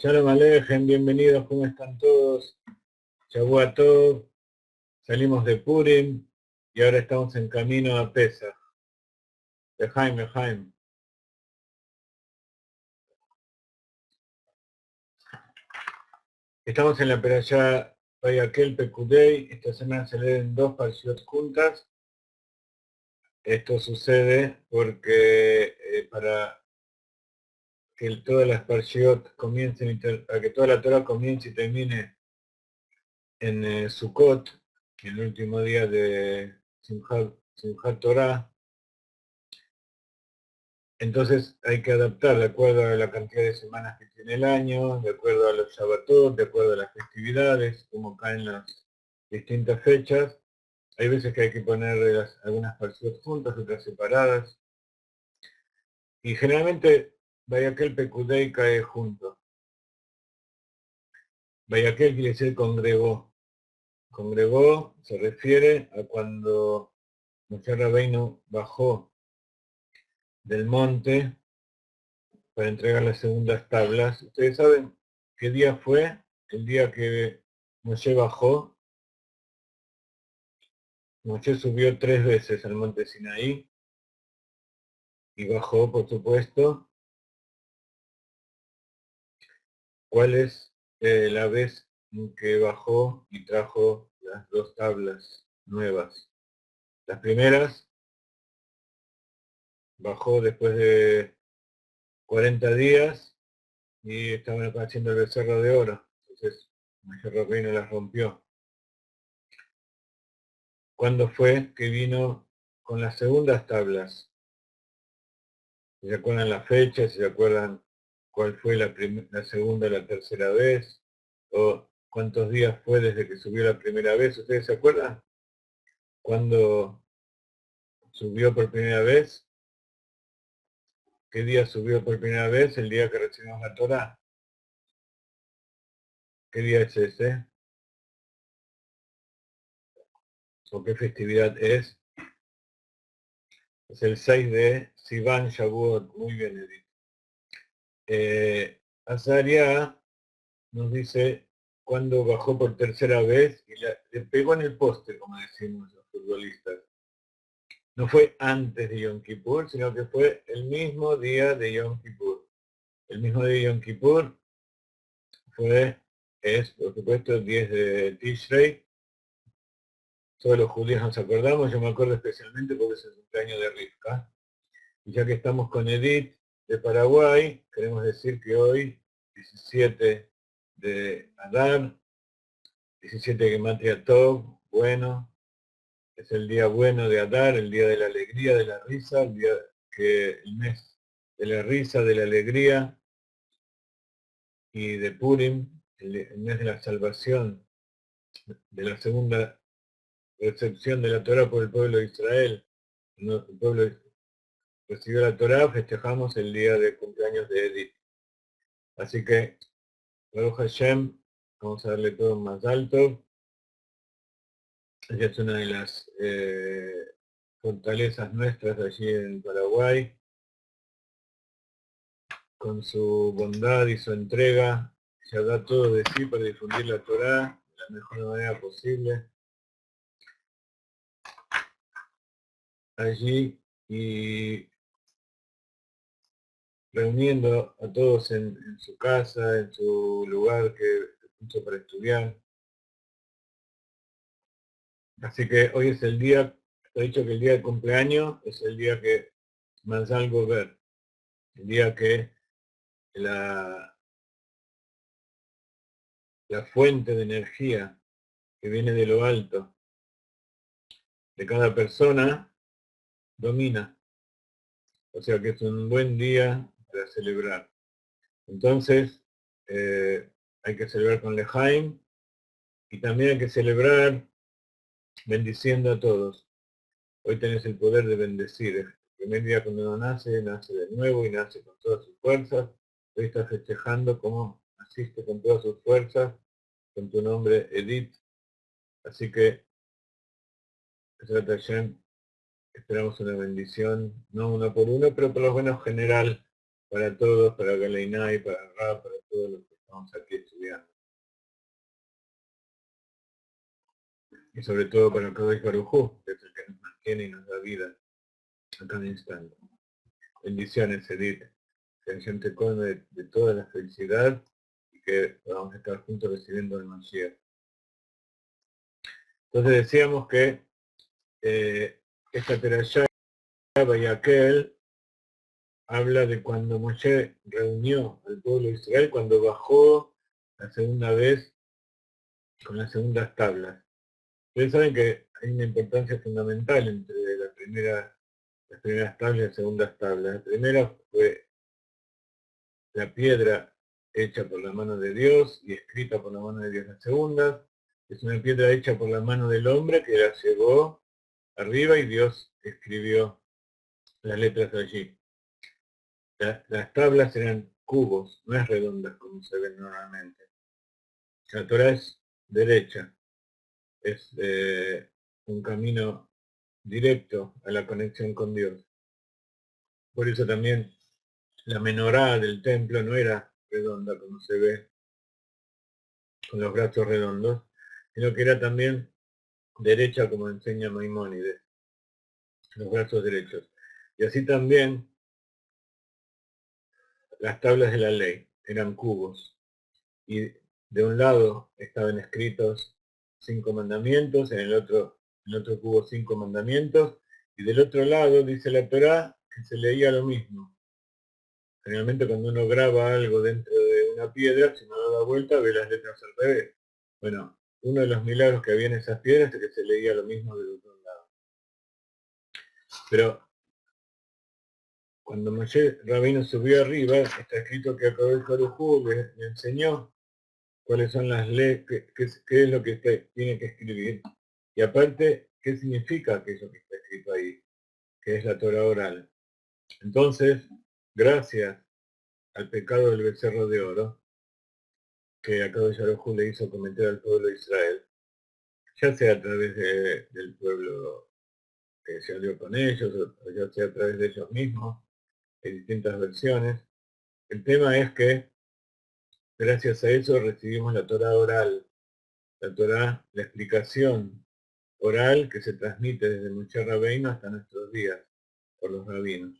Shalom Alejem, bienvenidos, ¿cómo están todos? Shavua Tov, salimos de Purim y ahora estamos en camino a Pesach. Lejaim, Lejaim. Estamos en la Perashá Vayakel Pekudei. Esta semana se leen 2 parshiot juntas. Esto sucede porque para que todas las parshiot comiencen, para que toda la Torah comience y termine en Sukkot, el último día de Simchat Torah. Entonces hay que adaptar de acuerdo a la cantidad de semanas que tiene el año, de acuerdo a los Shabbatot, de acuerdo a las festividades, como caen las distintas fechas. Hay veces que hay que poner algunas parciales juntas, otras separadas. Y generalmente Vayakel Pekudei cae junto. Vayakel quiere decir congregó. Congregó se refiere a cuando Moshe Rabbeinu bajó del monte para entregar las segundas tablas. Ustedes saben qué día fue el día que Moshe bajó. Moshe subió 3 veces al monte Sinaí y bajó, por supuesto. ¿Cuál es la vez en que bajó y trajo las 2 tablas nuevas? Las primeras bajó después de 40 días y estaban haciendo el becerro de oro. Entonces Moshe Rabbeinu las rompió. ¿Cuándo fue que vino con las segundas tablas? ¿Si se acuerdan la fecha? ¿Si se acuerdan cuál fue la segunda o la tercera vez? ¿O cuántos días fue desde que subió la primera vez? ¿Ustedes se acuerdan? ¿Cuándo subió por primera vez? ¿Qué día subió por primera vez? El día que recibimos la Torá. ¿Qué día es ese? ¿O qué festividad es? Es el 6 de Sivan Shavuot. Muy bien, Edith. Azaria nos dice cuando bajó por tercera vez y le pegó en el poste, como decimos los futbolistas. No fue antes de Yom Kippur, sino que fue el mismo día de Yom Kippur. El mismo día de Yom Kippur es, por supuesto, el 10 de Tishrei. Todos los judíos nos acordamos, yo me acuerdo especialmente porque es el cumpleaños de Rivka. Y ya que estamos con Edith de Paraguay, queremos decir que hoy, 17 de Adar, 17 Gematria Tov, bueno, es el día bueno de Adar, el día de la alegría, de la risa, el mes de la risa, de la alegría, y de Purim, el mes de la salvación, de la segunda recepción de la Torah por el pueblo de Israel. El pueblo recibió la Torah, festejamos el día de cumpleaños de Edith. Así que, Baruch Hashem, vamos a darle todo más alto. Ella es una de las fortalezas nuestras allí en Paraguay, con su bondad y su entrega. Ella da todo de sí para difundir la Torá de la mejor manera posible allí, y reuniendo a todos en su casa, en su lugar que puso para estudiar. Así que hoy es el día, he dicho que el día de cumpleaños es el día que Mazal Gober, el día que la fuente de energía que viene de lo alto de cada persona domina. O sea que es un buen día para celebrar. Entonces, hay que celebrar con Lejaim y también hay que celebrar bendiciendo a todos. Hoy tenés el poder de bendecir. El primer día cuando uno nace, nace de nuevo y nace con todas sus fuerzas. Hoy estás festejando como naciste con todas sus fuerzas, con tu nombre Edith. Así que, esperamos una bendición, no uno por uno, pero por lo menos general para todos, para Galeinai, para Ra, para todos los que estamos aquí estudiando. Y sobre todo para Kadosh Baruj Hu, que es el que nos mantiene y nos da vida a cada instante. Bendiciones, Edith. Que Hashem te colme de toda la felicidad y que podamos estar juntos recibiendo el Mashiach. Entonces decíamos que esta Perashá Vayakel habla de cuando Moshe reunió al pueblo de Israel, cuando bajó la segunda vez con las segundas tablas. Ustedes saben que hay una importancia fundamental entre las primeras tablas y las segundas tablas. La primera fue la piedra hecha por la mano de Dios y escrita por la mano de Dios. La segunda es una piedra hecha por la mano del hombre que la llevó arriba y Dios escribió las letras allí. Las tablas eran cubos, no es redondas como se ven normalmente. La Torah es derecha, es un camino directo a la conexión con Dios. Por eso también la menorá del templo no era redonda como se ve con los brazos redondos, sino que era también derecha como enseña Maimónides, los brazos derechos. Y así también las tablas de la ley eran cubos. Y de un lado estaban escritos 5 mandamientos, en el otro cubo 5 mandamientos, y del otro lado dice la Torá que se leía lo mismo. Generalmente cuando uno graba algo dentro de una piedra, si no lo da vuelta, ve las letras al revés. Bueno, uno de los milagros que había en esas piedras es que se leía lo mismo del otro lado. Pero cuando Moshe Rabino subió arriba, está escrito que acabó el Jarujú le enseñó cuáles son las leyes, qué es lo que tiene que escribir. Y aparte, qué significa aquello que está escrito ahí, que es la Torah oral. Entonces, gracias al pecado del becerro de oro, que Akadosh Baruj Hu le hizo cometer al pueblo de Israel, ya sea a través del pueblo que se alió con ellos, o ya sea a través de ellos mismos, en distintas versiones. El tema es que gracias a eso recibimos la Torah oral, la Torah, la explicación oral que se transmite desde Moshe Rabbeinu hasta nuestros días por los rabinos.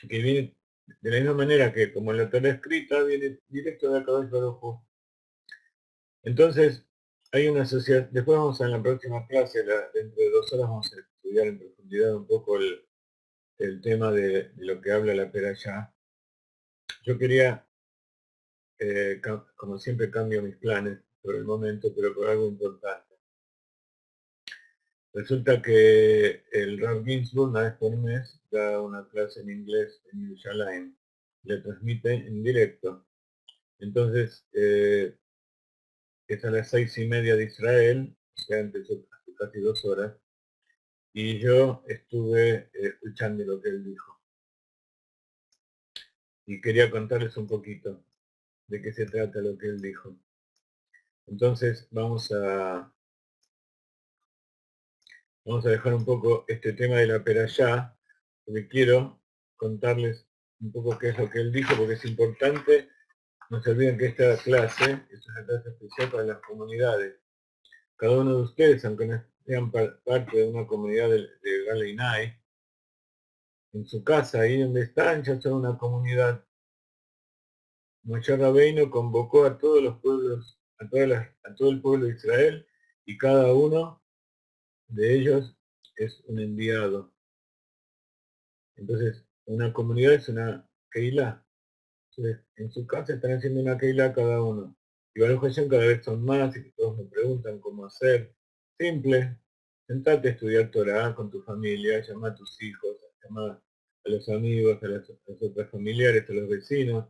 Que viene de la misma manera que como la Torah escrita viene directo de Akadosh Baruj Hu. Entonces, hay una sociedad, después vamos a en la próxima clase, dentro de 2 horas vamos a estudiar en profundidad un poco el tema de lo que habla la Perashá. Yo quería, como siempre cambio mis planes por el momento, pero por algo importante. Resulta que el Rav Ginsburg una vez por mes da una clase en inglés en Yerushalayim, le transmite en directo. Entonces, es a las 6:30 de Israel, o sea, empezó hace casi 2 horas, y yo estuve escuchando lo que él dijo. Y quería contarles un poquito de qué se trata lo que él dijo. Entonces vamos a dejar un poco este tema de la perashá, porque quiero contarles un poco qué es lo que él dijo, porque es importante. No se olviden que esta clase es una clase especial para las comunidades. Cada uno de ustedes, aunque no sean parte de una comunidad de Galeinai, en su casa, ahí donde están, ya son una comunidad. Moshe Rabbeinu convocó a todos los pueblos, a todo el pueblo de Israel, y cada uno de ellos es un enviado. Entonces, una comunidad es una Keilah. Entonces, en su casa están haciendo una Keilah cada uno. Y Baruch Hashem cada vez son más, y todos me preguntan cómo hacer. Simple, sentate a estudiar Torah con tu familia, llama a tus hijos, llama a los amigos, a las otras familiares, a los vecinos,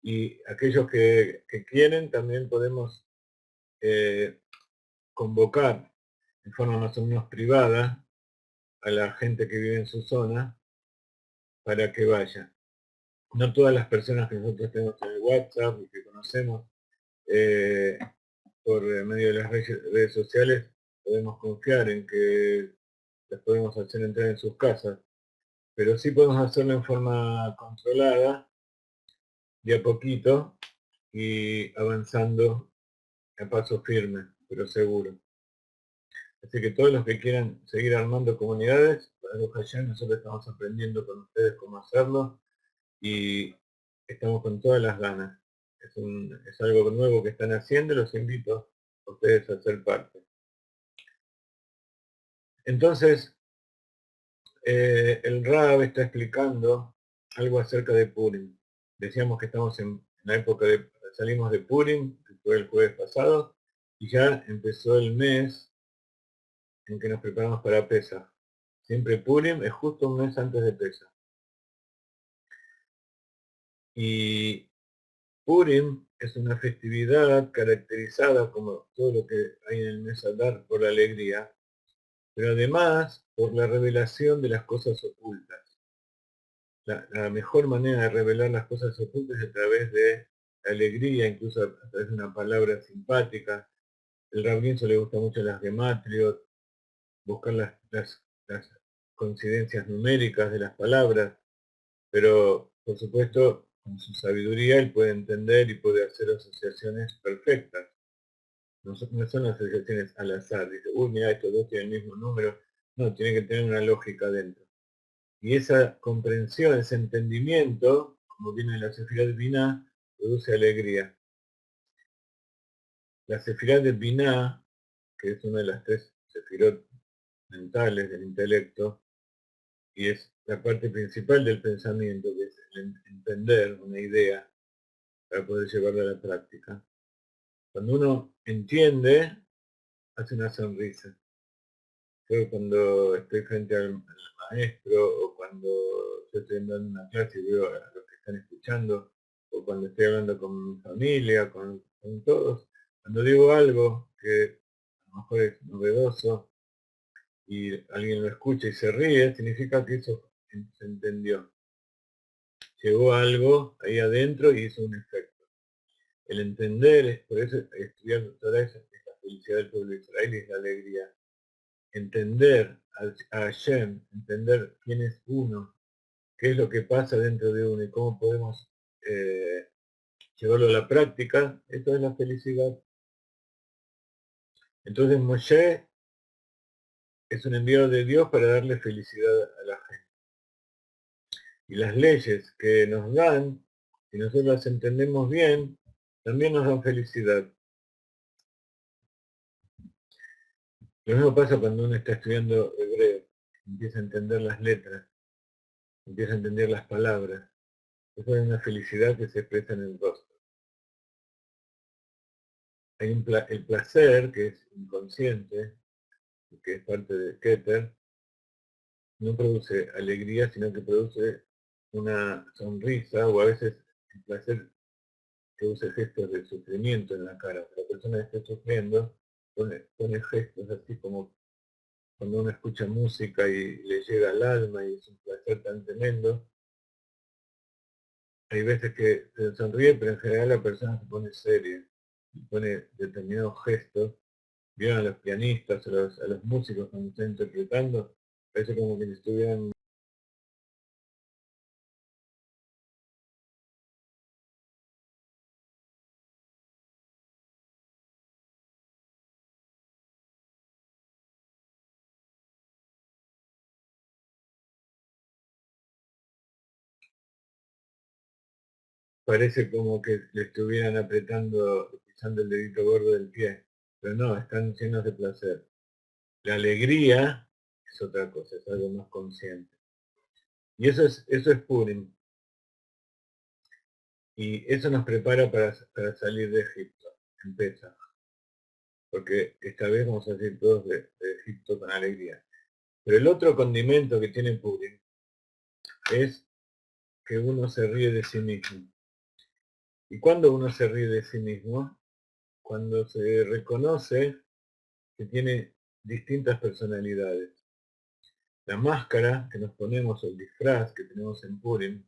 y aquellos que quieren también podemos convocar de forma más o menos privada a la gente que vive en su zona para que vaya. No todas las personas que nosotros tenemos en el WhatsApp y que conocemos por medio de las redes sociales podemos confiar en que las podemos hacer entrar en sus casas, pero sí podemos hacerlo en forma controlada, de a poquito y avanzando a paso firme, pero seguro. Así que todos los que quieran seguir armando comunidades, para los Hashem, nosotros estamos aprendiendo con ustedes cómo hacerlo y estamos con todas las ganas. Es algo nuevo que están haciendo y los invito a ustedes a ser parte. Entonces, el Rab está explicando algo acerca de Purim. Decíamos que estamos en la época de, salimos de Purim, que fue el jueves pasado, y ya empezó el mes en que nos preparamos para Pesach. Siempre Purim es justo un mes antes de Pesach. Y Purim es una festividad caracterizada, como todo lo que hay en el mes Adar, por la alegría, pero además por la revelación de las cosas ocultas. La mejor manera de revelar las cosas ocultas es a través de la alegría, incluso a través de una palabra simpática. El Rabinso le gusta mucho las gematriot, buscar las coincidencias numéricas de las palabras, pero por supuesto con su sabiduría él puede entender y puede hacer asociaciones perfectas. No son asociaciones al azar, dice, uy, mira, estos dos tienen el mismo número. No, tiene que tener una lógica dentro. Y esa comprensión, ese entendimiento, como viene en la Sefirá de Binah, produce alegría. La Sefirá de Binah, que es una de las tres Sefirot mentales del intelecto, y es la parte principal del pensamiento, que es el entender una idea para poder llevarla a la práctica. Cuando uno entiende, hace una sonrisa. Yo cuando estoy frente al maestro, o cuando yo estoy dando una clase y veo a los que están escuchando, o cuando estoy hablando con mi familia, con todos, cuando digo algo que a lo mejor es novedoso y alguien lo escucha y se ríe, significa que eso se entendió. Llegó algo ahí adentro y hizo un efecto. El entender, es por eso estudiar toda esa felicidad del pueblo de Israel y es la alegría. Entender a Hashem, entender quién es uno, qué es lo que pasa dentro de uno y cómo podemos llevarlo a la práctica, esto es la felicidad. Entonces Moshe es un enviado de Dios para darle felicidad a la gente. Y las leyes que nos dan, si nosotros las entendemos bien, también nos dan felicidad. Lo mismo pasa cuando uno está estudiando hebreo, empieza a entender las letras, empieza a entender las palabras. Eso es una felicidad que se expresa en el rostro. Hay el placer, que es inconsciente, que es parte de Keter, no produce alegría, sino que produce una sonrisa, o a veces el placer produce gestos de sufrimiento en la cara. La persona que está sufriendo pone gestos así como cuando uno escucha música y le llega al alma y es un placer tan tremendo. Hay veces que se sonríe, pero en general la persona se pone seria y pone determinados gestos. Vieron a los pianistas, a los músicos cuando están interpretando, parece como que estuvieran. Parece como que le estuvieran apretando, pisando el dedito gordo del pie, pero no, están llenos de placer. La alegría es otra cosa, es algo más consciente. Y eso es Purim. Y eso nos prepara para salir de Egipto, en Pesach. Porque esta vez vamos a salir todos de Egipto con alegría. Pero el otro condimento que tiene Purim es que uno se ríe de sí mismo. ¿Y cuando uno se ríe de sí mismo? Cuando se reconoce que tiene distintas personalidades. La máscara que nos ponemos, o el disfraz que tenemos en Purim,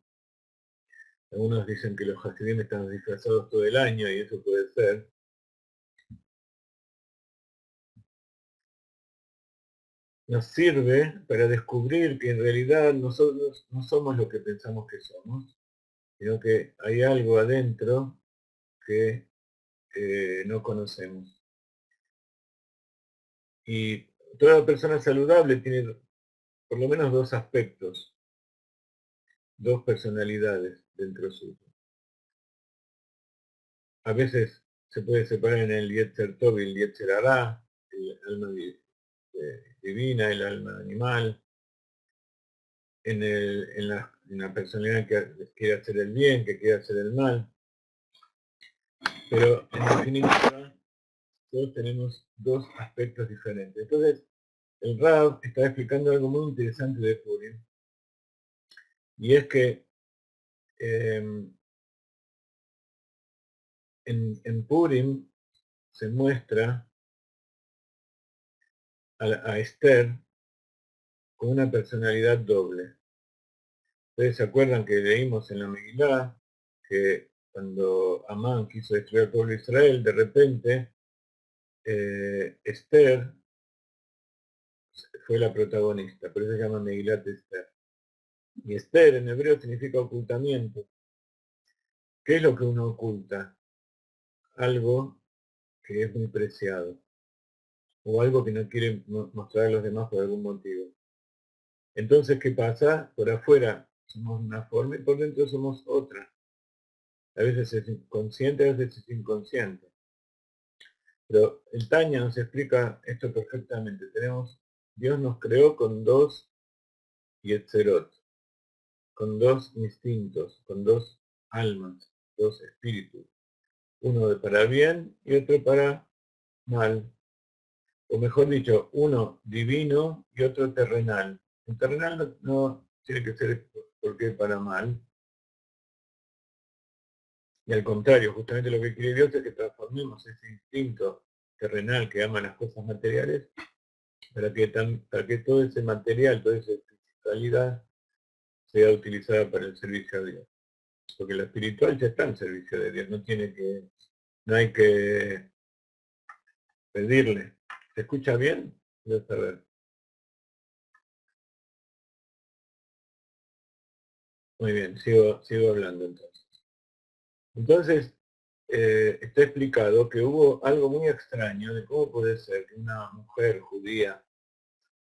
algunos dicen que los hasidim están disfrazados todo el año, y eso puede ser. Nos sirve para descubrir que en realidad nosotros no somos lo que pensamos que somos, sino que hay algo adentro que no conocemos. Y toda persona saludable tiene por lo menos dos aspectos, dos personalidades dentro suyo. A veces se puede separar en el Yetzer Tov y el Yetzer Hara, el alma divina, el alma animal, en la personalidad que quiere hacer el bien, que quiere hacer el mal. Pero en definitiva, todos tenemos dos aspectos diferentes. Entonces, el Rab está explicando algo muy interesante de Purim, y es que en Purim se muestra a Esther con una personalidad doble. Ustedes se acuerdan que leímos en la Megilá que cuando Amán quiso destruir al pueblo de Israel, de repente Esther fue la protagonista, por eso se llama Megilat Esther. Y Esther en hebreo significa ocultamiento. ¿Qué es lo que uno oculta? Algo que es muy preciado, o algo que no quiere mostrar a los demás por algún motivo. Entonces, ¿qué pasa? Por afuera somos una forma y por dentro somos otra. A veces es consciente, a veces es inconsciente. Pero el Tanya nos explica esto perfectamente. Dios nos creó con dos yetzerot, con dos instintos, con dos almas, dos espíritus. Uno para bien y otro para mal. O mejor dicho, uno divino y otro terrenal. El terrenal no tiene que ser porque para mal. Y al contrario, justamente lo que quiere Dios es que transformemos ese instinto terrenal que ama las cosas materiales para que todo ese material, toda esa espiritualidad sea utilizada para el servicio a Dios. Porque lo espiritual ya está en servicio de Dios, no hay que pedirle. ¿Se escucha bien? Quiero saber. Muy bien, sigo hablando entonces. Entonces, está explicado que hubo algo muy extraño de cómo puede ser que una mujer judía,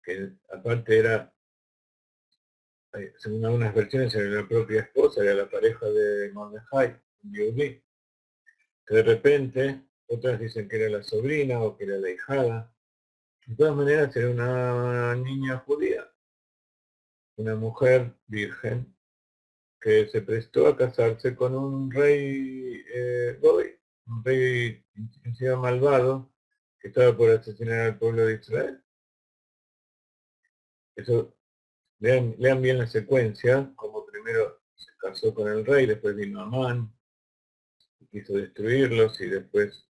que aparte era, según algunas versiones, era la propia esposa, era la pareja de Mordejai, Yehudí, que de repente, otras dicen que era la sobrina o que era la hijada. De todas maneras, era una niña judía, una mujer virgen, que se prestó a casarse con un rey Goy, un rey encima malvado, que estaba por asesinar al pueblo de Israel. Eso, lean bien la secuencia, como primero se casó con el rey, después vino Amán, y quiso destruirlos, y después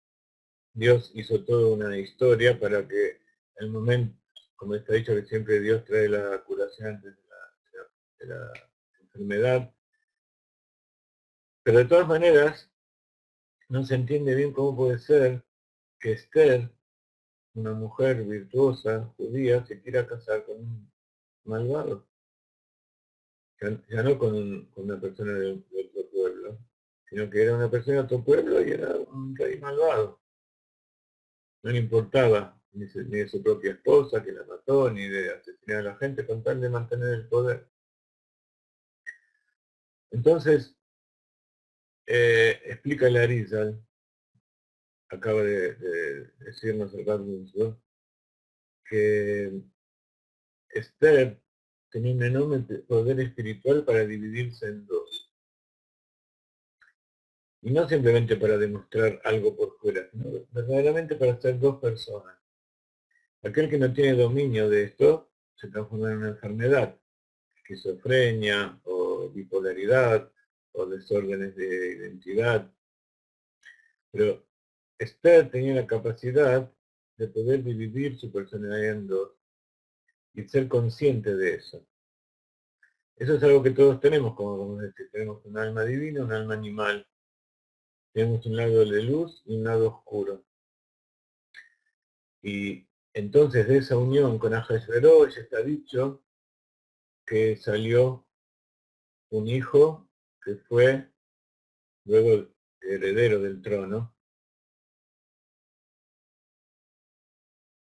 Dios hizo toda una historia para que el momento, como está dicho que siempre Dios trae la curación antes de la enfermedad, pero de todas maneras no se entiende bien cómo puede ser que Esther, una mujer virtuosa, judía, se quiera casar con un malvado, ya no con una persona de otro pueblo, sino que era una persona de otro pueblo y era un rey malvado. No le importaba ni de su propia esposa, que la mató, ni de asesinar a la gente, con tal de mantener el poder. Entonces, explica el Arizal, acaba de decirnos el Rabbi, que Esther tenía un enorme poder espiritual para dividirse en dos. Y no simplemente para demostrar algo por fuera, sino verdaderamente para ser dos personas. Aquel que no tiene dominio de esto se transforma en una enfermedad, esquizofrenia o bipolaridad o desórdenes de identidad. Pero Esther tenía la capacidad de poder dividir su personalidad en dos y ser consciente de eso. Eso es algo que todos tenemos, como vamos a decir, tenemos un alma divina, un alma animal. Tenemos un lado de luz y un lado oscuro. Y entonces de esa unión con Ahasverosh está dicho que salió un hijo que fue luego heredero del trono,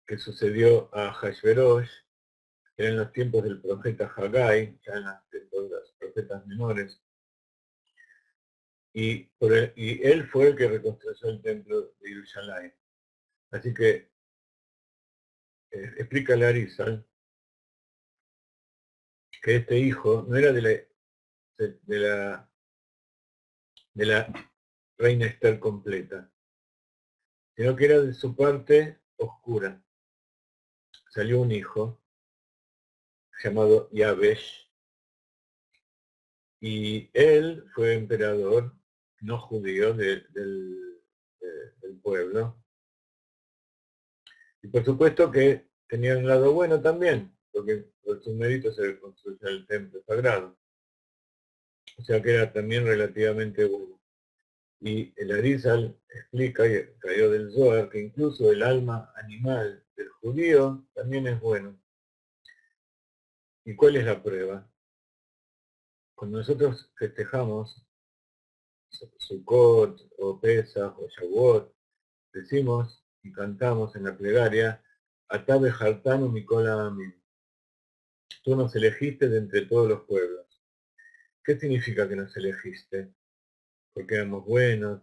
que sucedió a Ahasverosh, era en los tiempos del profeta Haggai, ya en los tiempos de los profetas menores, y él fue el que reconstruyó el templo de Jerusalén. Así que explica Larizal que este hijo no era de la reina Esther completa, sino que era de su parte oscura. Salió un hijo llamado Yabesh, y él fue emperador no judío del pueblo. Y por supuesto que tenía un lado bueno también, porque por sus méritos se construyó el templo sagrado. O sea que era también relativamente bueno. Y el Arizal explica, y cayó del Zohar, que incluso el alma animal del judío también es bueno. ¿Y cuál es la prueba? Cuando nosotros festejamos Sukkot o Pesach o Shavuot, decimos y cantamos en la plegaria, Atabe Hartanu Mikola Amin. Tú nos elegiste de entre todos los pueblos. ¿Qué significa que nos elegiste? Porque éramos buenos,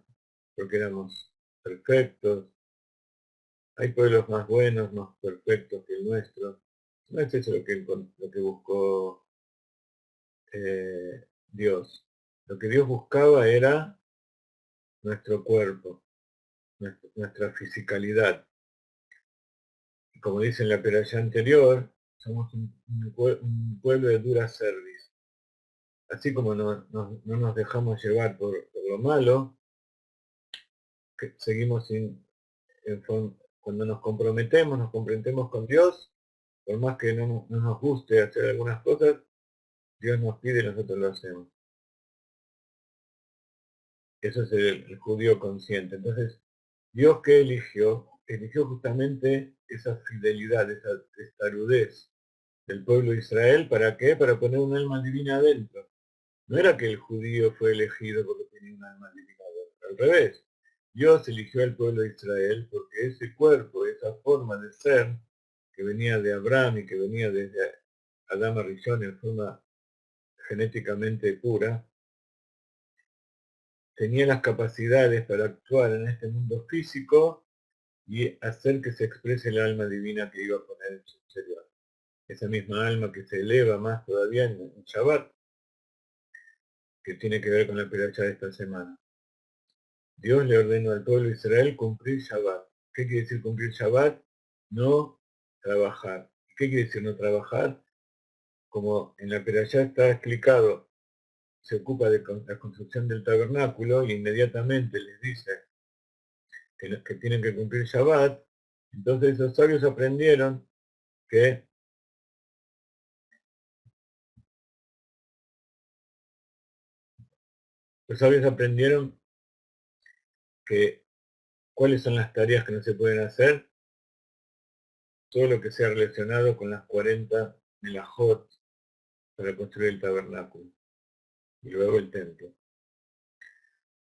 porque éramos perfectos. Hay pueblos más buenos, más perfectos que el nuestro. No es eso lo que buscó Dios. Lo que Dios buscaba era nuestro cuerpo, nuestra fisicalidad. Como dice en la peralla anterior, somos un pueblo de dura cerviz. Así como no nos dejamos llevar por lo malo, que seguimos cuando nos comprometemos con Dios, por más que no nos guste hacer algunas cosas, Dios nos pide y nosotros lo hacemos. Eso es el judío consciente. Entonces, Dios que eligió justamente esa fidelidad, esa testarudez del pueblo de Israel. ¿Para qué? Para poner un alma divina adentro. No era que el judío fue elegido porque tenía un alma divina adentro. Al revés. Dios eligió al pueblo de Israel porque ese cuerpo, esa forma de ser que venía de Abraham y que venía desde Adán Rishon en forma genéticamente pura, tenía las capacidades para actuar en este mundo físico y hacer que se exprese el alma divina que iba a poner en su interior. Esa misma alma que se eleva más todavía en Shabbat, que tiene que ver con la piracha de esta semana. Dios le ordenó al pueblo de Israel cumplir Shabbat. ¿Qué quiere decir cumplir Shabbat? No trabajar. ¿Qué quiere decir no trabajar? Como en la piracha está explicado, se ocupa de la construcción del tabernáculo y inmediatamente les dice que tienen que cumplir Shabbat. Entonces los sabios aprendieron que cuáles son las tareas que no se pueden hacer, todo lo que sea relacionado con las 40 melajot para construir el tabernáculo y luego el templo.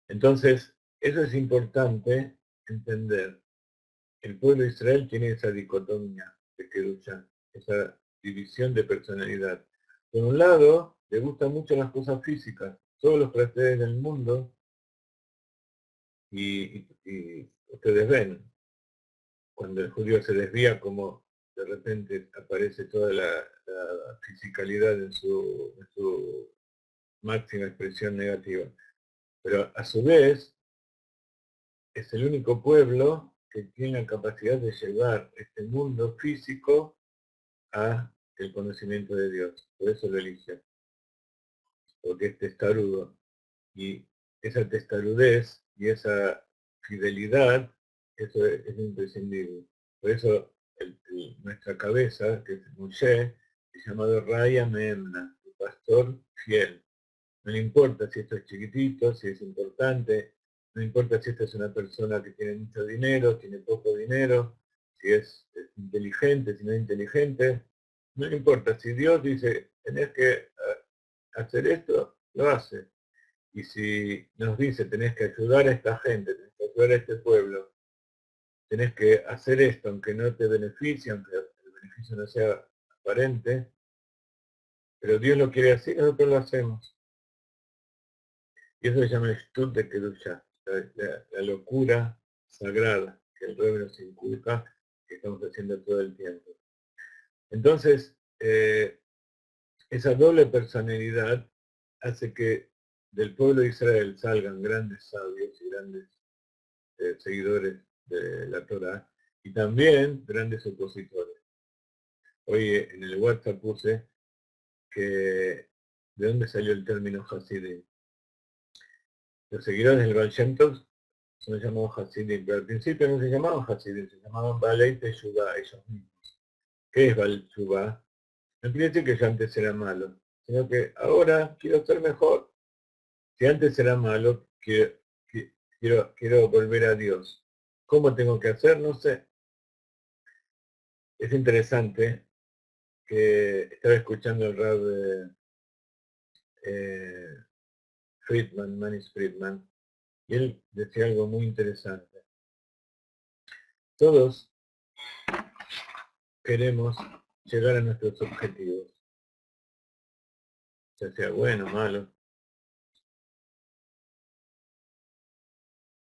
Entonces, eso es importante entender. El pueblo de Israel tiene esa dicotomía de Kedusha, esa división de personalidad. Por un lado, le gustan mucho las cosas físicas, todos los placeres del mundo, y ustedes ven, cuando el judío se desvía, como de repente aparece toda la fisicalidad en su máxima expresión negativa. Pero a su vez, es el único pueblo que tiene la capacidad de llevar este mundo físico a el conocimiento de Dios. Por eso lo eligió. Porque es testarudo. Y esa testarudez y esa fidelidad, eso es imprescindible. Por eso nuestra cabeza, que es Moshe, es llamado Raya Memna, el pastor fiel. No le importa si esto es chiquitito, si es importante, no importa si esta es una persona que tiene mucho dinero, tiene poco dinero, si es inteligente, si no es inteligente, no le importa. Si Dios dice, tenés que hacer esto, lo hace. Y si nos dice, tenés que ayudar a esta gente, tenés que ayudar a este pueblo, tenés que hacer esto, aunque no te beneficie, aunque el beneficio no sea aparente, pero Dios lo quiere así, nosotros lo hacemos. Y eso se llama Shtut de Kedusha, la locura sagrada que el Rebbe nos inculca, que estamos haciendo todo el tiempo. Entonces, esa doble personalidad hace que del pueblo de Israel salgan grandes sabios y grandes seguidores de la Torah y también grandes opositores. Hoy en el WhatsApp puse que de dónde salió el término Hasidim. Los seguidores del Baal Shem Tov son llamados Hasidim, pero al principio no se llamaban Hasidim, se llamaban Baalei Teshuvah ellos mismos. ¿Qué es Baal Teshuvah? No quiere decir que yo antes era malo, sino que ahora quiero ser mejor. Si antes era malo, quiero volver a Dios. ¿Cómo tengo que hacer? No sé. Es interesante que estaba escuchando el rab Friedman, Manis Friedman, y él decía algo muy interesante. Todos queremos llegar a nuestros objetivos, ya sea bueno o malo.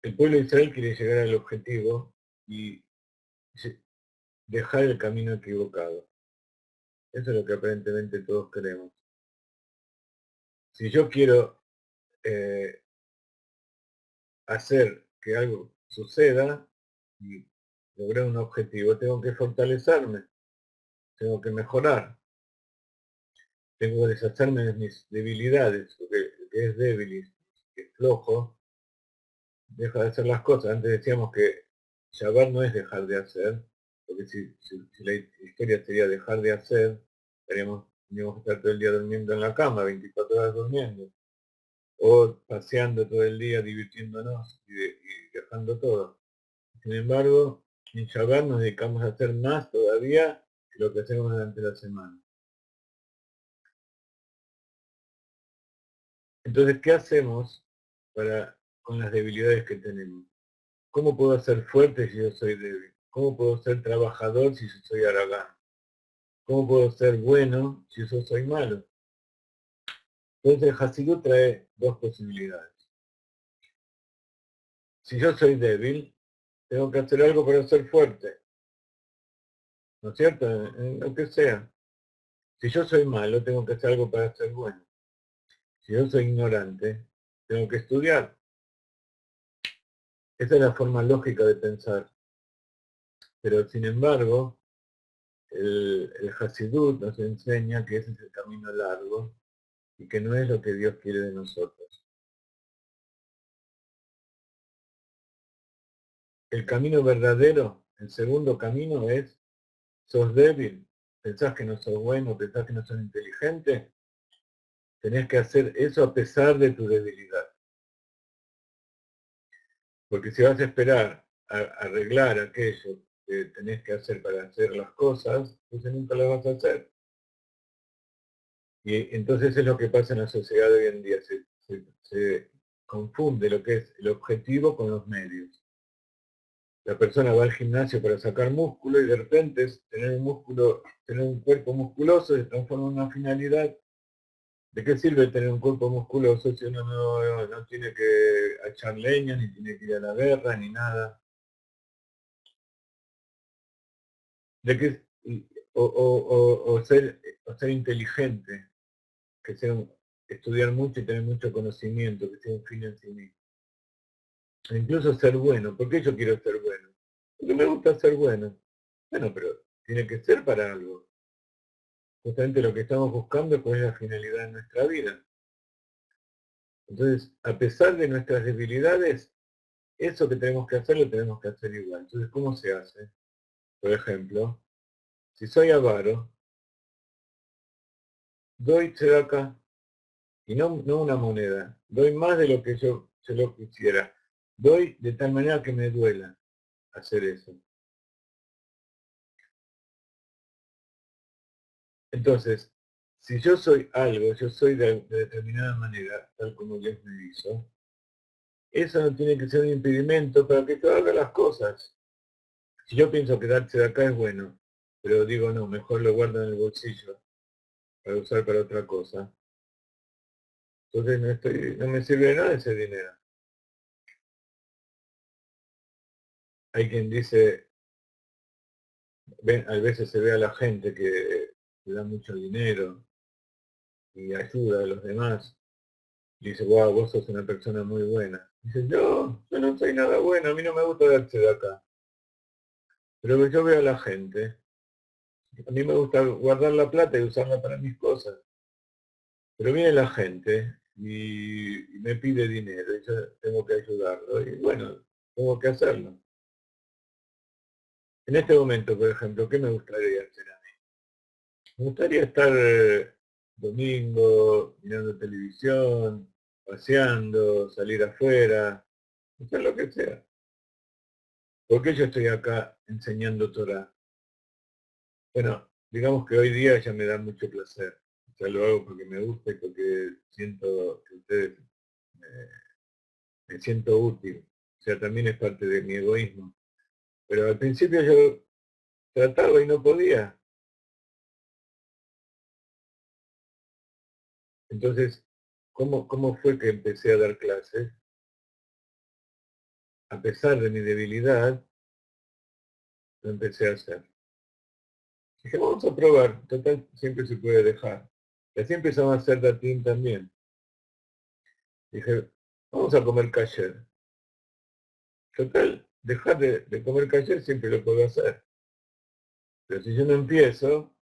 El pueblo de Israel quiere llegar al objetivo y dejar el camino equivocado. Eso es lo que aparentemente todos queremos. Si yo quiero hacer que algo suceda y lograr un objetivo, tengo que fortalecerme, tengo que mejorar, tengo que deshacerme de mis debilidades, porque el que es débil y que es flojo, deja de hacer las cosas. Antes decíamos que Shabbat no es dejar de hacer, porque si la historia sería dejar de hacer, tendríamos que estar todo el día durmiendo en la cama, 24 horas durmiendo, o paseando todo el día, divirtiéndonos y dejando todo. Sin embargo, en Shabbat nos dedicamos a hacer más todavía que lo que hacemos durante la semana. Entonces, ¿qué hacemos con las debilidades que tenemos? ¿Cómo puedo ser fuerte si yo soy débil? ¿Cómo puedo ser trabajador si yo soy haragán? ¿Cómo puedo ser bueno si yo soy malo? Entonces, el Hasidut trae dos posibilidades. Si yo soy débil, tengo que hacer algo para ser fuerte. ¿No es cierto? En lo que sea. Si yo soy malo, tengo que hacer algo para ser bueno. Si yo soy ignorante, tengo que estudiar. Esa es la forma lógica de pensar. Pero sin embargo, el Hasidut nos enseña que ese es el camino largo y que no es lo que Dios quiere de nosotros. El camino verdadero, el segundo camino es, sos débil, pensás que no sos bueno, pensás que no sos inteligente, tenés que hacer eso a pesar de tu debilidad. Porque si vas a esperar a arreglar aquello que tenés que hacer para hacer las cosas, entonces nunca las vas a hacer. Y entonces es lo que pasa en la sociedad de hoy en día, se confunde lo que es el objetivo con los medios. La persona va al gimnasio para sacar músculo y de repente tener un cuerpo musculoso se transforma en una finalidad. ¿De qué sirve tener un cuerpo musculoso si uno no tiene que echar leña, ni tiene que ir a la guerra, ni nada? ¿De qué, o ser inteligente, que sea estudiar mucho y tener mucho conocimiento, que sea un fin en sí mismo? E incluso ser bueno. ¿Por qué yo quiero ser bueno? Porque me gusta ser bueno. Bueno, pero tiene que ser para algo. justamente lo que estamos buscando es cuál es la finalidad de nuestra vida. Entonces, a pesar de nuestras debilidades, eso que tenemos que hacer lo tenemos que hacer igual. Entonces, ¿cómo se hace? Por ejemplo, si soy avaro, doy tzedakah, y no una moneda, doy más de lo que yo lo quisiera. Doy de tal manera que me duela hacer eso. Entonces, si yo soy algo, yo soy de determinada manera, tal como Dios me hizo, eso no tiene que ser un impedimento para que yo haga las cosas. Si yo pienso que darse de acá es bueno, pero digo no, mejor lo guardo en el bolsillo para usar para otra cosa, entonces no me sirve de nada ese dinero. Hay quien dice, a veces se ve a la gente que le da mucho dinero y ayuda a los demás, y dice, wow, vos sos una persona muy buena. Dice, no, yo no soy nada bueno, a mí no me gusta darse de acá. Pero yo veo a la gente, a mí me gusta guardar la plata y usarla para mis cosas. Pero viene la gente y me pide dinero y yo tengo que ayudarlo. Y bueno, tengo que hacerlo. En este momento, por ejemplo, ¿qué me gustaría hacer a mí? Me gustaría estar domingo mirando televisión, paseando, salir afuera, hacer lo que sea. ¿Por qué yo estoy acá enseñando Torah? Bueno, digamos que hoy día ya me da mucho placer. Ya lo hago porque me gusta y porque siento que ustedes me siento útil. O sea, también es parte de mi egoísmo. Pero al principio yo trataba y no podía. Entonces, ¿cómo fue que empecé a dar clases? A pesar de mi debilidad, lo empecé a hacer. Dije, vamos a probar. Total, siempre se puede dejar. Y así empezamos a hacer datín también. Dije, vamos a comer kasher. Total, dejar de comer kasher siempre lo puedo hacer. Pero si yo no empiezo,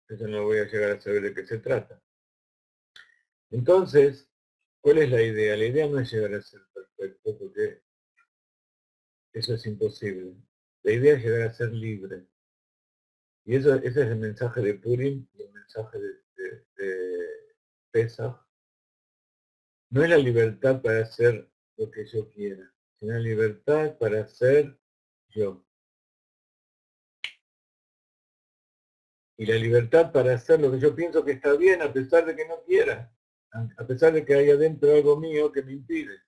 yo no voy a llegar a saber de qué se trata. Entonces, ¿cuál es la idea? La idea no es llegar a ser perfecto, porque eso es imposible. La idea es llegar a ser libre. Y ese es el mensaje de Purim y el mensaje de Pesach. No es la libertad para hacer lo que yo quiera, sino la libertad para ser yo. Y la libertad para hacer lo que yo pienso que está bien a pesar de que no quiera. A pesar de que hay adentro algo mío que me impide.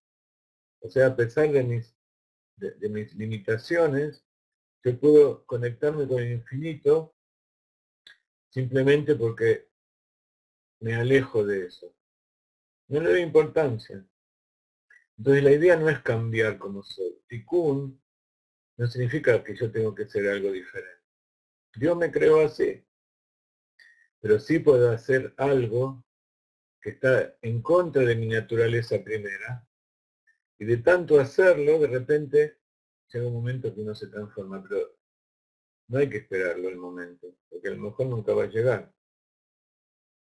O sea, a pesar de mis limitaciones, yo puedo conectarme con el infinito simplemente porque me alejo de eso. No le doy importancia. Entonces la idea no es cambiar como soy. Tikkun no significa que yo tengo que ser algo diferente. Dios me creó así, pero sí puedo hacer algo que está en contra de mi naturaleza primera, y de tanto hacerlo, de repente llega un momento que uno se transforma, pero no hay que esperarlo el momento, porque a lo mejor nunca va a llegar.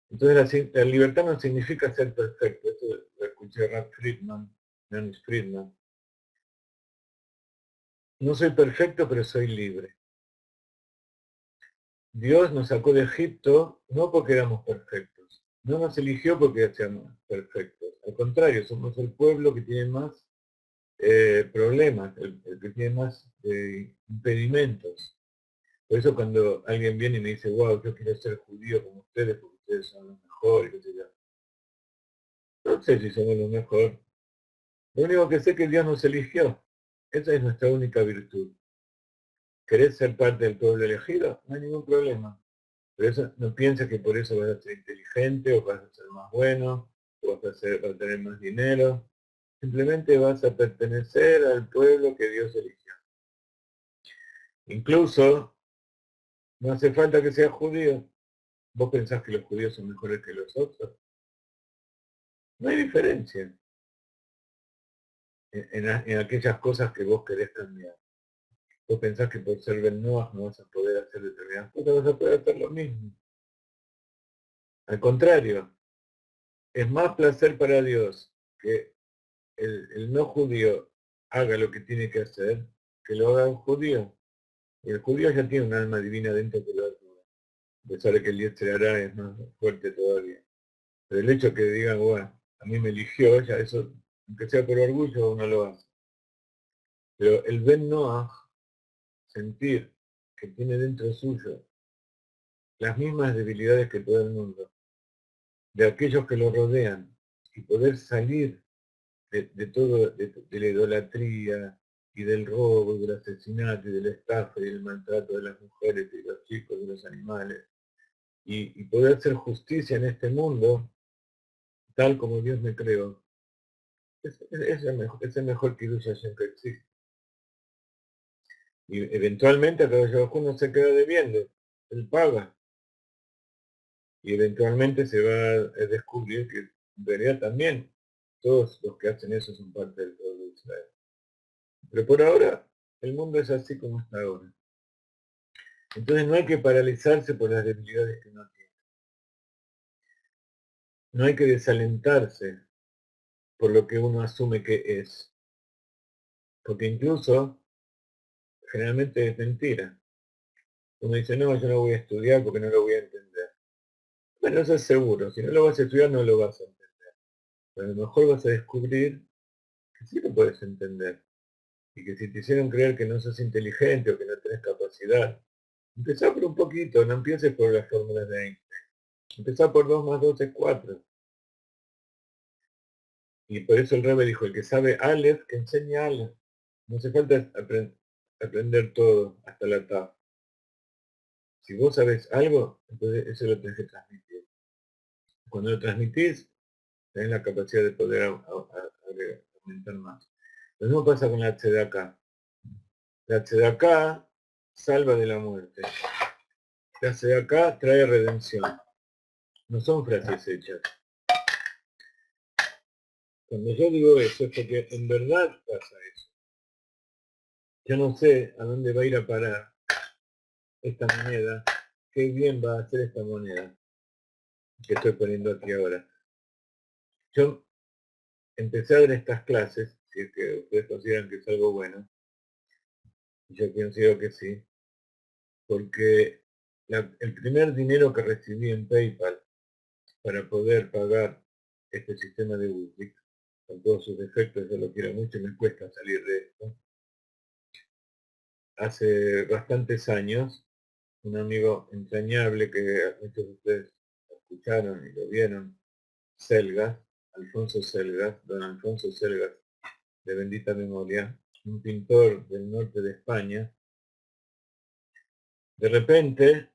Entonces la libertad no significa ser perfecto. Esto lo escuché a Ralph Friedman, Dennis Friedman. No soy perfecto, pero soy libre. Dios nos sacó de Egipto no porque éramos perfectos. No nos eligió porque seamos perfectos. Al contrario, somos el pueblo que tiene más problemas, el que tiene más impedimentos. Por eso cuando alguien viene y me dice, wow, yo quiero ser judío como ustedes, porque ustedes son los mejores, qué sé yo. No sé si somos los mejores. Lo único que sé es que Dios nos eligió. Esa es nuestra única virtud. ¿Querés ser parte del pueblo elegido? No hay ningún problema. Pero eso, no pienses que por eso vas a ser inteligente o vas a ser más bueno o vas a tener más dinero. Simplemente vas a pertenecer al pueblo que Dios eligió. Incluso no hace falta que seas judío. ¿Vos pensás que los judíos son mejores que los otros? No hay diferencia en aquellas cosas que vos querés cambiar. Vos pensás que por ser Ben Noah no vas a poder hacer determinadas cosas, vas a poder hacer lo mismo. Al contrario, es más placer para Dios que el no judío haga lo que tiene que hacer, que lo haga un judío. Y el judío ya tiene un alma divina dentro que lo ayuda. A pesar de que el Yetzer Hará es más fuerte todavía. Pero el hecho que digan, bueno, a mí me eligió, ya eso, aunque sea por orgullo, uno lo hace. Pero el Ben Noach, sentir que tiene dentro suyo las mismas debilidades que todo el mundo, de aquellos que lo rodean, y poder salir de todo, de la idolatría, y del robo, y del asesinato, y del estafa, y del maltrato de las mujeres, y de los chicos, y de los animales, y poder hacer justicia en este mundo, tal como Dios me creó, es el mejor Kiddush Hashem que existe. Y eventualmente a cada uno se queda debiendo, él paga. Y eventualmente se va a descubrir que en realidad también todos los que hacen eso son parte del pueblo de Israel. Pero por ahora el mundo es así como está ahora. Entonces no hay que paralizarse por las debilidades que uno tiene. No hay que desalentarse por lo que uno asume que es. Porque incluso generalmente es mentira. Uno dice, no, yo no voy a estudiar porque no lo voy a entender. Bueno, eso es seguro. Si no lo vas a estudiar, no lo vas a entender. Pero a lo mejor vas a descubrir que sí lo puedes entender. Y que si te hicieron creer que no sos inteligente o que no tenés capacidad, empezá por un poquito, no empieces por las fórmulas de Einstein. Empezá por 2 más 2 es 4. Y por eso el Rebbe dijo, el que sabe Aleph, que enseñe Aleph. No hace falta aprender todo, hasta la Tav. Si vos sabés algo, entonces eso lo tenés que transmitir. Cuando lo transmitís, tenés la capacidad de poder aumentar más. Lo mismo pasa con la Tzedaká. La Tzedaká salva de la muerte. La Tzedaká trae redención. No son frases hechas. Cuando yo digo eso es porque en verdad pasa eso. Yo no sé a dónde va a ir a parar esta moneda, qué bien va a hacer esta moneda que estoy poniendo aquí ahora. Yo empecé a ver estas clases, si es que ustedes consideran que es algo bueno, y yo considero que sí, porque el primer dinero que recibí en PayPal para poder pagar este sistema de Woodrick, con todos sus defectos, yo lo quiero mucho y me cuesta salir de esto. Hace bastantes años, un amigo entrañable que muchos de ustedes escucharon y lo vieron, Selgas, Alfonso Selgas, don Alfonso Selgas, de bendita memoria, un pintor del norte de España, de repente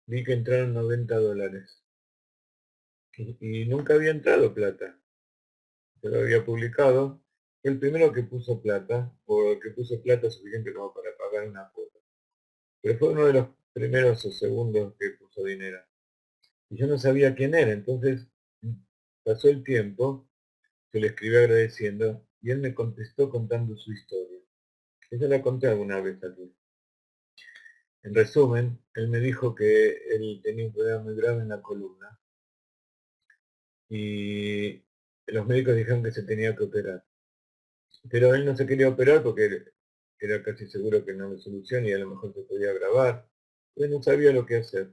vi que entraron $90 y nunca había entrado plata. Yo lo había publicado, fue el primero que puso plata, o que puso plata suficiente como para pagar una cuota. Pero fue uno de los primeros o segundos que puso dinero. Y yo no sabía quién era, entonces pasó el tiempo, yo le escribí agradeciendo, y él me contestó contando su historia. Esa la conté alguna vez aquí. En resumen, él me dijo que él tenía un problema muy grave en la columna y los médicos dijeron que se tenía que operar. Pero él no se quería operar porque era casi seguro que no había solución y a lo mejor se podía agravar. Él no sabía lo que hacer.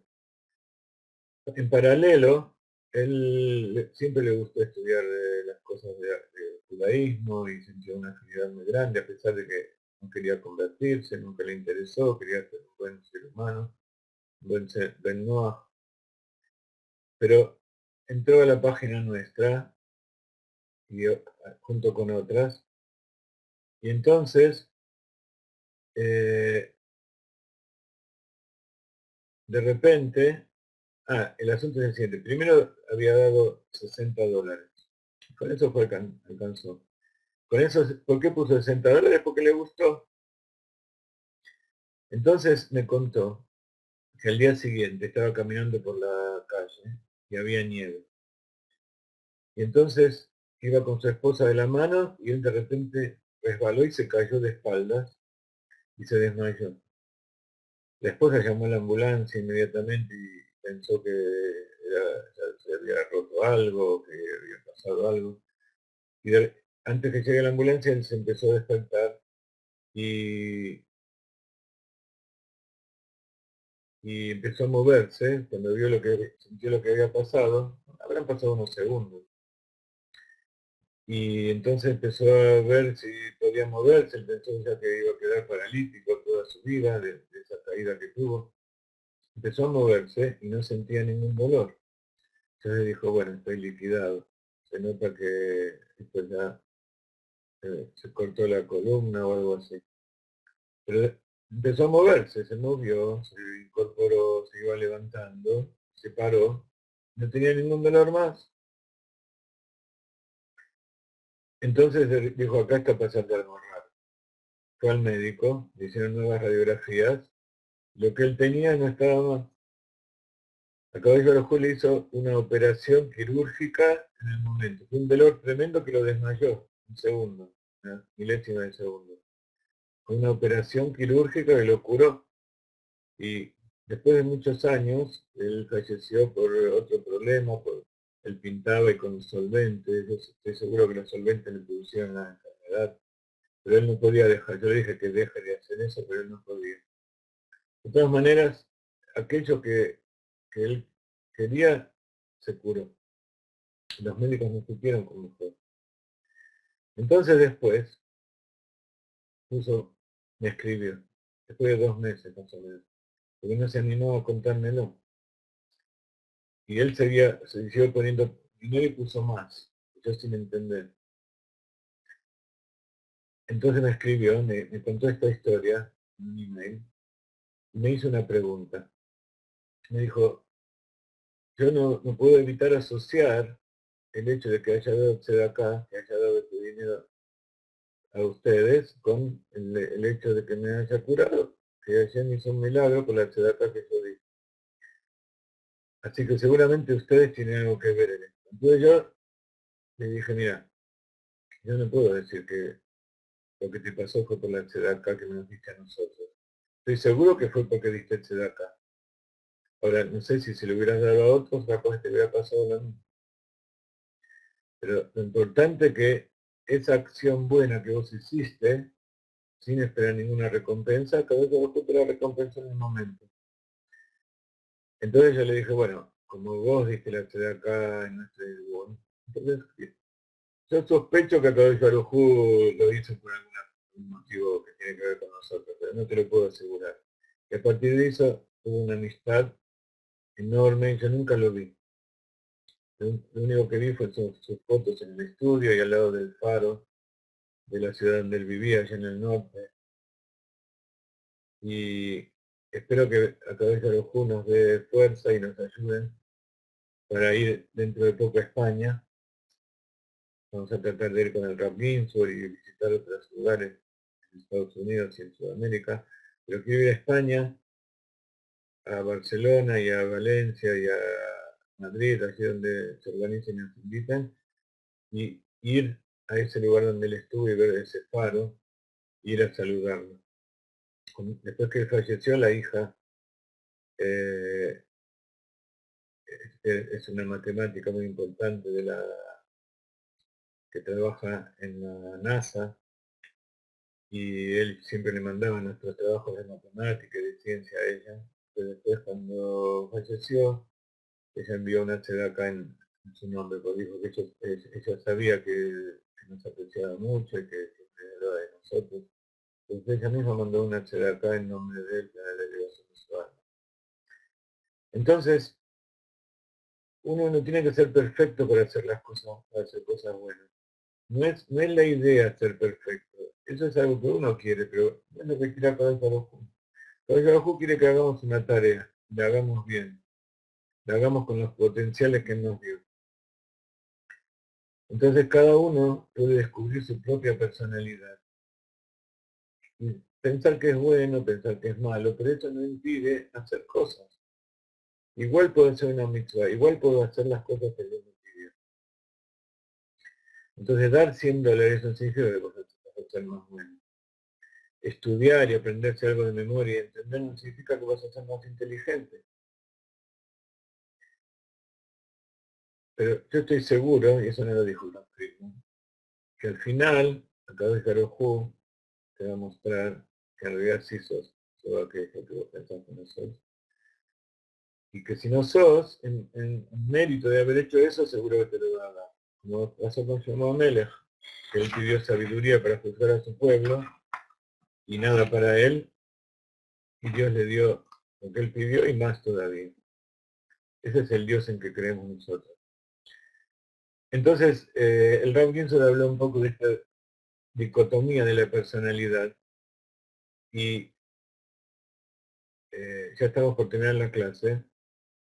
En paralelo, él siempre le gustó estudiar las cosas de judaísmo y sintió una afinidad muy grande, a pesar de que no quería convertirse, nunca le interesó, quería ser un buen ser humano, un buen ser Ben Noach. Pero entró a la página nuestra, y junto con otras, y entonces, de repente, el asunto es el siguiente. Primero había dado $60. Con eso fue alcanzó. Con eso, ¿por qué puso $60? Porque le gustó. Entonces me contó que al día siguiente estaba caminando por la calle y había nieve. Y entonces iba con su esposa de la mano y él de repente resbaló y se cayó de espaldas y se desmayó. La esposa llamó a la ambulancia inmediatamente pensó que ya se había roto algo, que había pasado algo. Y antes que llegue la ambulancia, él se empezó a despertar y, y empezó a moverse. Cuando sintió lo que había pasado, habrán pasado unos segundos. Y entonces empezó a ver si podía moverse, él pensó ya que iba a quedar paralítico toda su vida de esa caída que tuvo. Empezó a moverse y no sentía ningún dolor. Entonces dijo, bueno, estoy liquidado. Se nota que después ya se cortó la columna o algo así. Pero empezó a moverse, se movió, se incorporó, se iba levantando, se paró, no tenía ningún dolor más. Entonces dijo, acá está pasando algo raro. Fue al médico, le hicieron nuevas radiografías, lo que él tenía no estaba más. A Cabello Rojú le hizo una operación quirúrgica en el momento. Fue un dolor tremendo que lo desmayó, un segundo, una milésima de segundo. Fue una operación quirúrgica que lo curó. Y después de muchos años, él falleció por otro problema, él pintaba y con solventes. Yo estoy seguro que los solventes le producían la enfermedad, pero él no podía dejar. Yo le dije que deje de hacer eso, pero él no podía. De todas maneras, aquello que él quería, se curó. Los médicos no supieron cómo fue. Entonces después, me escribió, después de 2 meses más o menos, porque no se animó a contármelo. Y él se siguió poniendo dinero y puso más, yo sin entender. Entonces me escribió, me contó esta historia en un email, y me hizo una pregunta. Me dijo, yo no puedo evitar asociar el hecho de que haya dado acá, que haya dado tu dinero a ustedes, con el hecho de que me haya curado, que ayer me hizo un milagro por la acá que yo di. Así que seguramente ustedes tienen algo que ver en esto. Entonces yo le dije, mira, yo no puedo decir que lo que te pasó fue por la acá que nos diste a nosotros. Estoy seguro que fue porque diste acá. Ahora, no sé si se lo hubieras dado a otros, capaz que te hubiera pasado lo mismo. Pero lo importante es que esa acción buena que vos hiciste, sin esperar ninguna recompensa, cada vez que vos te la recompensa en el momento. Entonces yo le dije, bueno, como vos diste la acá en nuestro Dibón, entonces yo sospecho que Cabello Arujú lo hizo por algún motivo que tiene que ver con nosotros, pero no te lo puedo asegurar. Y a partir de eso hubo una amistad enorme, yo nunca lo vi. Lo único que vi fue sus fotos en el estudio y al lado del faro de la ciudad donde él vivía, allá en el norte. Y espero que a Cabello Arujú nos dé fuerza y nos ayuden para ir dentro de poco a España. Vamos a tratar de ir con el Rap Ginsburg y visitar otros lugares en Estados Unidos y en Sudamérica. Pero quiero ir a España, a Barcelona y a Valencia y a Madrid, allí donde se organizan y nos invitan, y ir a ese lugar donde él estuvo y ver ese faro, ir a saludarlo. Después que falleció la hija, eh, es una matemática muy importante que trabaja en la NASA, y él siempre le mandaba nuestros trabajos de matemática y de ciencia a ella. Pero después cuando falleció, ella envió una acá en su nombre, porque dijo que ella sabía que nos apreciaba mucho y que siempre hablaba de nosotros. Entonces ella misma mandó una acá en nombre de él para la delegación usual. Entonces, uno no tiene que ser perfecto para hacer las cosas, para hacer cosas buenas. No es la idea ser perfecto. Eso es algo que uno quiere, pero no es lo que quiere para los juntos. Caballero quiere que hagamos una tarea, la hagamos bien, la hagamos con los potenciales que nos dio. Entonces cada uno puede descubrir su propia personalidad. Y pensar que es bueno, pensar que es malo, pero eso no impide hacer cosas. Igual puedo hacer una mitzvah, igual puedo hacer las cosas que Dios me pidió. Entonces dar $100 es un significa que vas a ser más bueno. Estudiar y aprenderse algo de memoria y entender no significa que vas a ser más inteligente. Pero yo estoy seguro, y eso no lo dijo Wilhelm Friedman, que al final, a través de Arohu, te va a mostrar que en realidad sí sos todo aquello que vos pensás que no sos. Y que si no sos, en mérito de haber hecho eso, seguro que te lo va a dar. Como pasó con Shlomo Amelech, que él pidió sabiduría para juzgar a su pueblo, y nada para él, y Dios le dio lo que él pidió y más todavía. Ese es el Dios en que creemos nosotros. Entonces, el Rav Ginsburg habló un poco de esta dicotomía de la personalidad, y ya estamos por terminar la clase.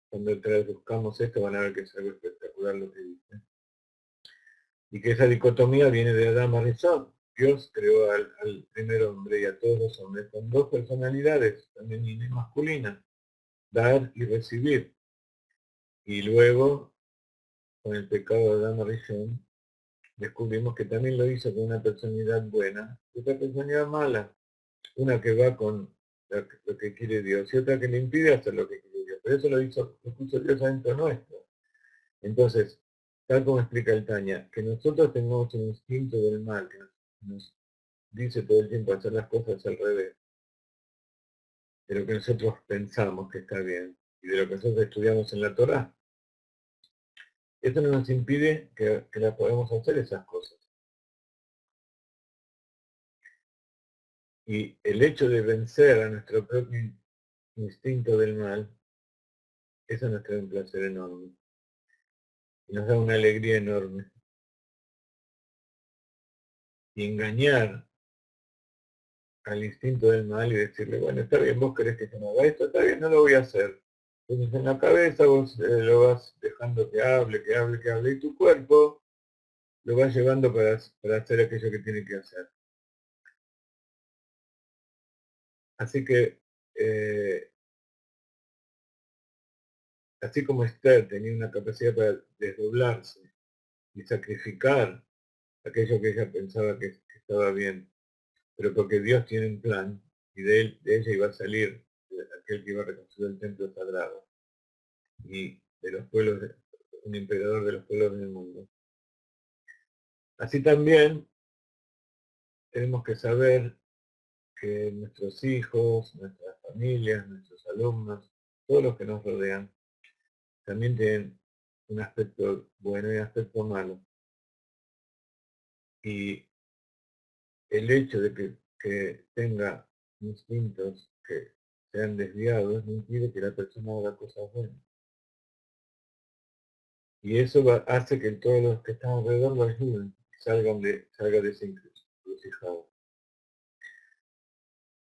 Cuando traduzcamos esto van a ver que es algo espectacular lo que dice. Y que esa dicotomía viene de Adán Arishon. Dios creó al primer hombre y a todos los hombres con dos personalidades, femenina y masculina, dar y recibir. Y luego, con el pecado de Adán Arishon, descubrimos que también lo hizo con una personalidad buena y otra personalidad mala. Una que va con lo que quiere Dios y otra que le impide hacer lo que quiere Dios. Pero eso lo puso Dios adentro nuestro. Entonces, tal como explica el Tanya, que nosotros tengamos un instinto del mal, que nos dice todo el tiempo hacer las cosas al revés, de lo que nosotros pensamos que está bien, y de lo que nosotros estudiamos en la Torá. Esto no nos impide que las podamos hacer esas cosas. Y el hecho de vencer a nuestro propio instinto del mal, eso nos trae un placer enorme. Y nos da una alegría enorme. Y engañar al instinto del mal y decirle, bueno, está bien, vos querés que yo no haga esto, está bien, no lo voy a hacer. Entonces en la cabeza vos lo vas dejando que hable, que hable, que hable, y tu cuerpo lo vas llevando para hacer aquello que tiene que hacer. Así que, así como Esther tenía una capacidad para desdoblarse y sacrificar aquello que ella pensaba que estaba bien, pero porque Dios tiene un plan, y de ella iba a salir aquel que iba a reconstruir el templo sagrado, y de los pueblos, un emperador de los pueblos del mundo. Así también tenemos que saber que nuestros hijos, nuestras familias, nuestros alumnos, todos los que nos rodean, también tienen un aspecto bueno y un aspecto malo. Y el hecho de que tenga instintos que sean desviados no impide que la persona haga cosas buenas. Y eso hace que todos los que están alrededor lo ayuden, salga de ese encrucijado.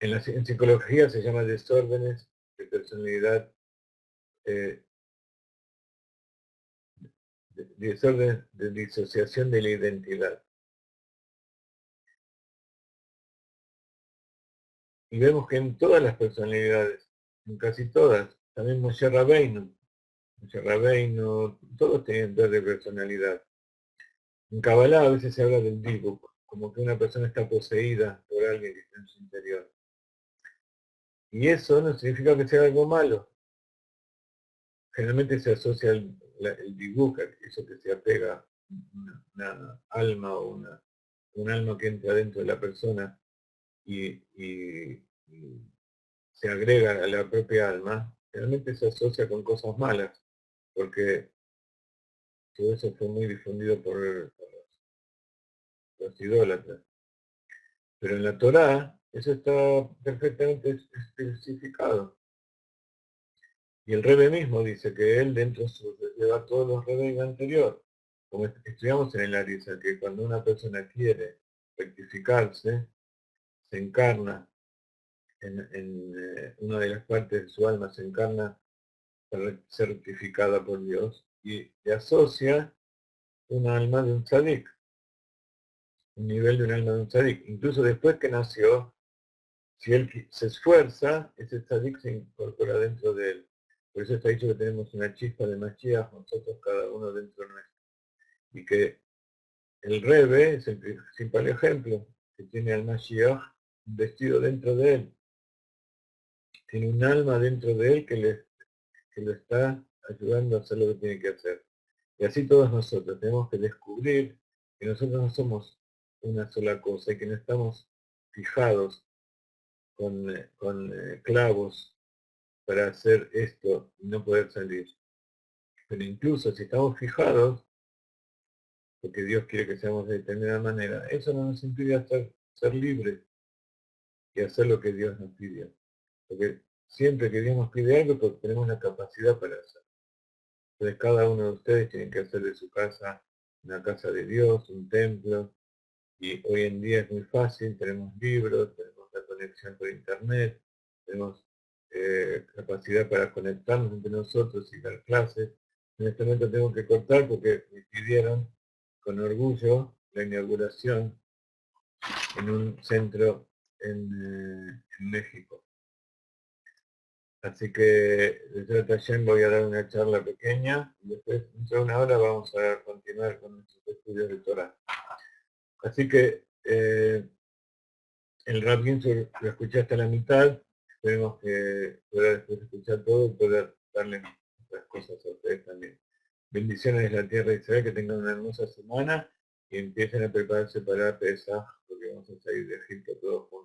En psicología se llama desórdenes de personalidad, eh, desorden de disociación de la identidad. Y vemos que en todas las personalidades, en casi todas, también Moshe Rabbeinu, todos tienen dos de personalidad. En Kabbalah a veces se habla del Dibuk, como que una persona está poseída por alguien que está en su interior. Y eso no significa que sea algo malo. Generalmente se asocia el Dibuk, eso que se apega a una alma o un alma que entra dentro de la persona y se agrega a la propia alma, generalmente se asocia con cosas malas, porque todo eso fue muy difundido por los idólatras. Pero en la Torá eso está perfectamente especificado. Y el Rebbe mismo dice que él dentro suyo lleva todos los Rebbe anterior. Como estudiamos en el Arisa, que cuando una persona quiere rectificarse, se encarna en una de las partes de su alma, se encarna para ser rectificada por Dios y le asocia un alma de un tzadik, un nivel de un alma de un tzadik. Incluso después que nació, si él se esfuerza, ese tzadik se incorpora dentro de él. Por eso está dicho que tenemos una chispa de Mashiach, nosotros cada uno dentro nuestro. Y que el Rebe es el principal ejemplo, que tiene al Mashiach vestido dentro de él. Tiene un alma dentro de él que lo está ayudando a hacer lo que tiene que hacer. Y así todos nosotros tenemos que descubrir que nosotros no somos una sola cosa y que no estamos fijados con clavos para hacer esto y no poder salir. Pero incluso si estamos fijados, porque Dios quiere que seamos de determinada manera, eso no nos impide ser libres y hacer lo que Dios nos pidió. Porque siempre que Dios nos pide algo, pues tenemos la capacidad para hacerlo. Entonces cada uno de ustedes tiene que hacer de su casa una casa de Dios, un templo, y hoy en día es muy fácil, tenemos libros, tenemos la conexión por internet, tenemos capacidad para conectarnos entre nosotros y dar clases. En este momento tengo que cortar porque me pidieron con orgullo la inauguración en un centro en México. Así que desde Taller voy a dar una charla pequeña y después dentro de una hora vamos a continuar con nuestros estudios de Torah. Así que el rap Ginsur lo escuché hasta la mitad, esperemos que pueda después escuchar todo y poder darle otras cosas a ustedes también. Bendiciones de la tierra de Israel, que tengan una hermosa semana y empiecen a prepararse para Pesaj, porque vamos a salir de Egipto todos juntos.